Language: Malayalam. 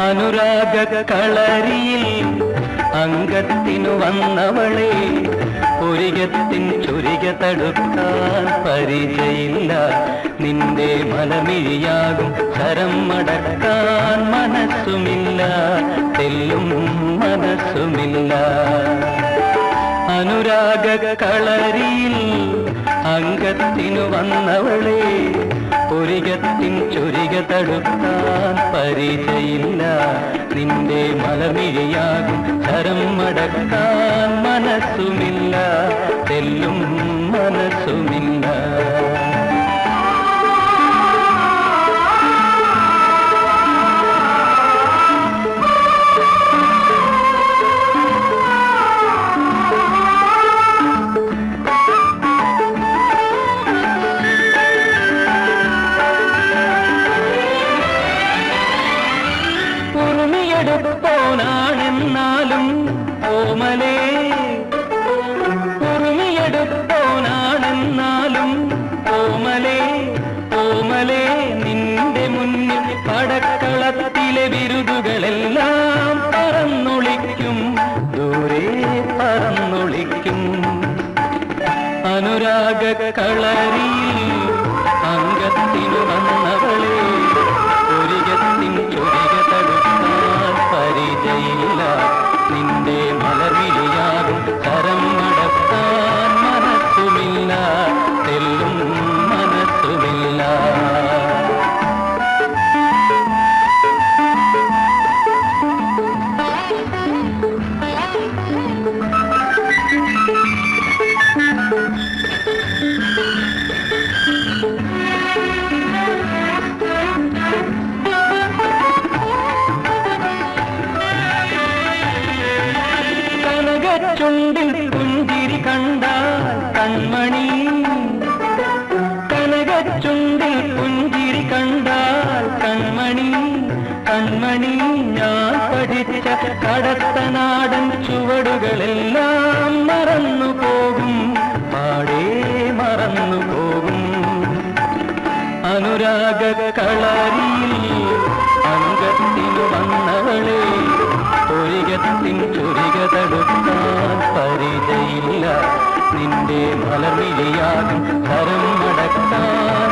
അനുരാഗ കളരിയിൽ അംഗത്തിനു വന്നവളെ പുരികത്തിൻ ചുരിക തടുക്കാൻ പരിചയില്ല. നിന്റെ മലമിഴിയാകും ശരം മടക്കാൻ മനസ്സുമില്ല, തെല്ലും മനസ്സുമില്ല. അനുരാഗ കളരിയിൽ അംഗത്തിനു വന്നവളെ പുരികത്തിൻ ചുരിക തടുക്കാൻ പരിചയില്ല. നിന്റെ മലമിഴിയാകും ശരം മടക്കാൻ മനസ്സുമില്ല, തെല്ലും മനസ്സുമില്ല. ാണെന്നാലും ഓമലേ, ഉറുമിയെടുത്തോനാണെന്നാലും ഓമലേ, ഓമലേ നിന്റെ മുന്നിൽ പടക്കളത്തിലെ വിരുതുകളെല്ലാം പറന്നൊളിക്കും, ദൂരെ പറന്നൊളിക്കും. അനുരാഗ കളരിയിൽ അംഗത്തിനു വന്നവളെ പുരികത്തിൻ ചുരിക തടുക്കാൻ പരിചയില്ല. നിന്റെ മലർവിളിയാകും കരം നടത്താൻ മനസ്സുമില്ല, തെല്ലും മനസ്സുമില്ല. ചുണ്ടിൽ പുഞ്ചിരി കണ്ടാൽ കൺമണി, കനകച്ചുണ്ടിൽ പുഞ്ചിരി കണ്ടാൽ കൺമണി, കൺമണി ഞാൻ പഠിച്ച കടത്തനാടൻ ചുവടുകളെല്ലാം മറന്നു പോകും, പാടേ മറന്നു പോകും. അനുരാഗ കളരിയിൽ അംഗത്തിനു വന്നവളെ പുരികത്തിൻ ചുരിക തടുക്കാൻ പരിചയില്ല. നിന്റെ മലർവിളിയാകും കരം മടക്കാൻ